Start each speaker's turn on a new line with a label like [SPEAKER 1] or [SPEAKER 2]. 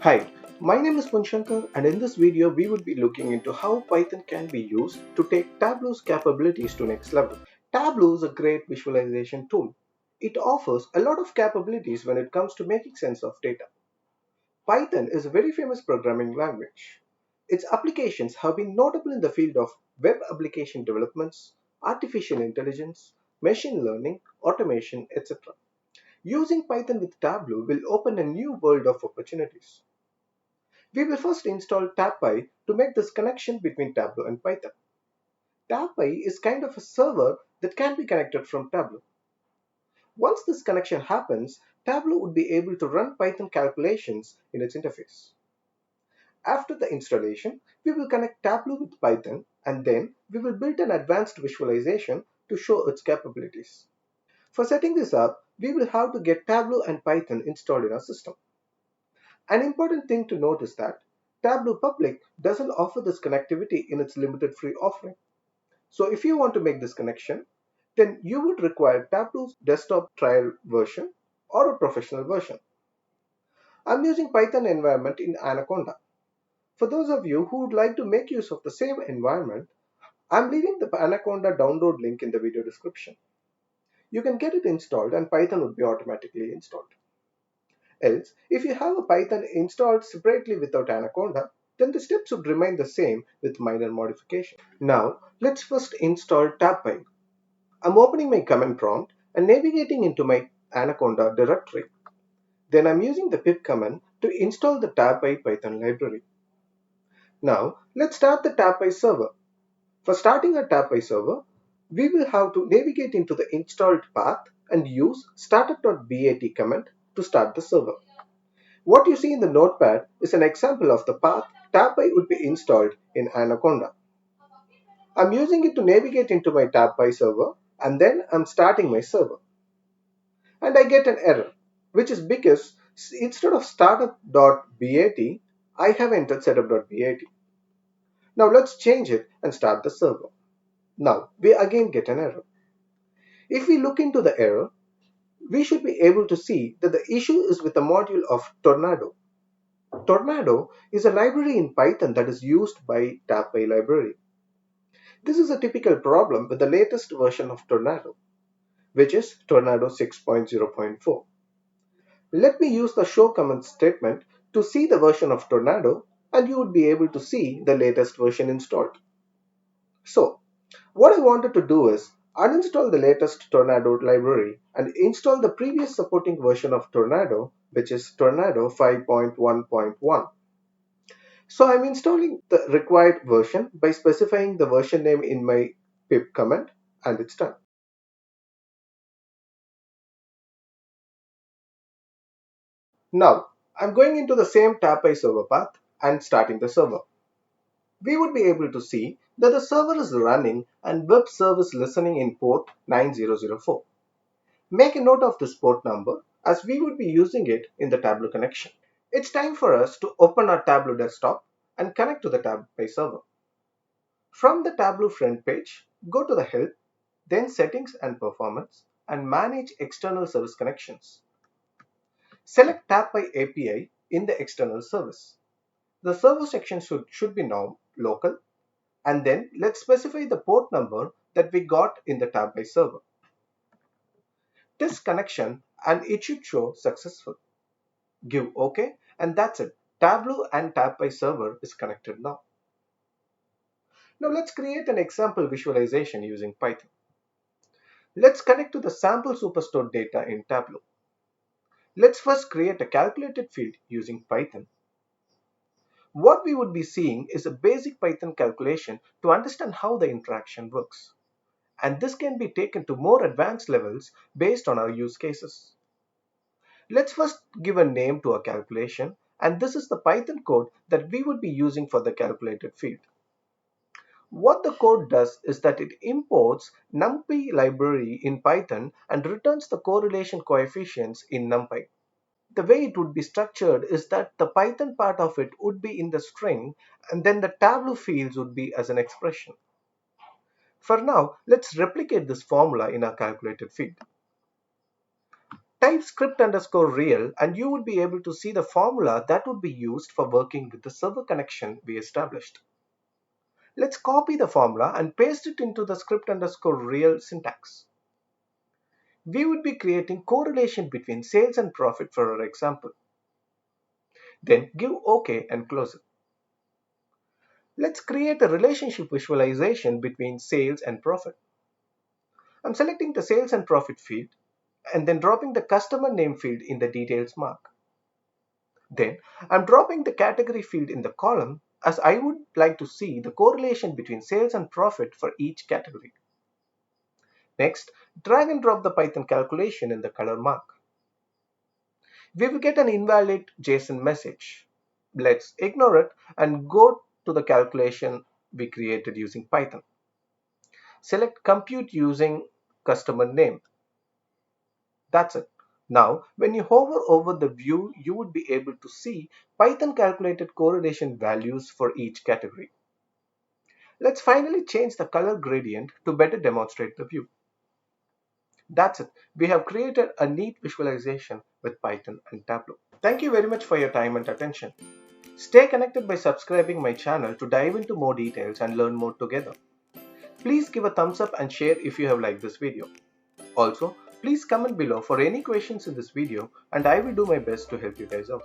[SPEAKER 1] Hi, my name is Panshankar, and in this video we would be looking into how Python can be used to take Tableau's capabilities to next level. Tableau is a great visualization tool. It offers a lot of capabilities when it comes to making sense of data. Python is a very famous programming language. Its applications have been notable in the field of web application developments, artificial intelligence, machine learning, automation, etc. Using Python with Tableau will open a new world of opportunities. We will first install TabPy to make this connection between Tableau and Python. TabPy is kind of a server that can be connected from Tableau. Once this connection happens, Tableau would be able to run Python calculations in its interface. After the installation, we will connect Tableau with Python and then we will build an advanced visualization to show its capabilities. For setting this up, we will have to get Tableau and Python installed in our system. An important thing to note is that Tableau Public doesn't offer this connectivity in its limited free offering. So if you want to make this connection, then you would require Tableau's desktop trial version or a professional version. I'm using Python environment in Anaconda. For those of you who would like to make use of the same environment, I'm leaving the Anaconda download link in the video description. You can get it installed and Python would be automatically installed. Else, if you have a Python installed separately without Anaconda, then the steps would remain the same with minor modification. Now, let's first install TabPy. I'm opening my command prompt and navigating into my Anaconda directory. Then I'm using the pip command to install the TabPy Python library. Now, let's start the TabPy server. For starting a TabPy server, we will have to navigate into the installed path and use startup.bat command to start the server. What you see in the notepad is an example of the path TabPy would be installed in Anaconda. I'm using it to navigate into my TabPy server and then I'm starting my server. And I get an error, which is because instead of startup.bat, I have entered setup.bat. Now let's change it and start the server. Now we again get an error. If we look into the error, we should be able to see that the issue is with the module of Tornado. Tornado is a library in Python that is used by TabPy library. This is a typical problem with the latest version of Tornado, which is Tornado 6.0.4. Let me use the show command statement to see the version of Tornado and you would be able to see the latest version installed. So, what I wanted to do is uninstall the latest Tornado library and install the previous supporting version of Tornado, which is Tornado 5.1.1. So I'm installing the required version by specifying the version name in my pip command and it's done. Now I'm going into the same TabPy server path and starting the server. We would be able to see that the server is running and web service listening in port 9004. Make a note of this port number as we would be using it in the Tableau connection. It's time for us to open our Tableau desktop and connect to the TabPy server. From the Tableau front page, go to the Help, then Settings and Performance, and Manage External Service Connections. Select TabPy API in the External Service. The server section should be now local, and then let's specify the port number that we got in the TabPy server. Test connection and it should show successful. Give OK, and that's it. Tableau and TabPy server is connected now. Now let's create an example visualization using Python. Let's connect to the sample superstore data in Tableau. Let's first create a calculated field using Python. What we would be seeing is a basic Python calculation to understand how the interaction works. And this can be taken to more advanced levels based on our use cases. Let's first give a name to our calculation, and this is the Python code that we would be using for the calculated field. What the code does is that it imports NumPy library in Python and returns the correlation coefficients in NumPy. The way it would be structured is that the Python part of it would be in the string and then the Tableau fields would be as an expression. For now, let's replicate this formula in our calculated field. Type script underscore real and you would be able to see the formula that would be used for working with the server connection we established. Let's copy the formula and paste it into the script underscore real syntax. We would be creating correlation between sales and profit for our example. Then give OK and close it. Let's create a relationship visualization between sales and profit. I'm selecting the sales and profit field and then dropping the customer name field in the details mark. Then I'm dropping the category field in the column as I would like to see the correlation between sales and profit for each category. Next, drag and drop the Python calculation in the color mark. We will get an invalid JSON message. Let's ignore it and go to the calculation we created using Python. Select compute using customer name. That's it. Now, when you hover over the view, you would be able to see Python calculated correlation values for each category. Let's finally change the color gradient to better demonstrate the view. That's it. We have created a neat visualization with Python and Tableau. Thank you very much for your time and attention. Stay connected by subscribing my channel to dive into more details and learn more together. Please give a thumbs up and share if you have liked this video. Also, please comment below for any questions in this video and I will do my best to help you guys out.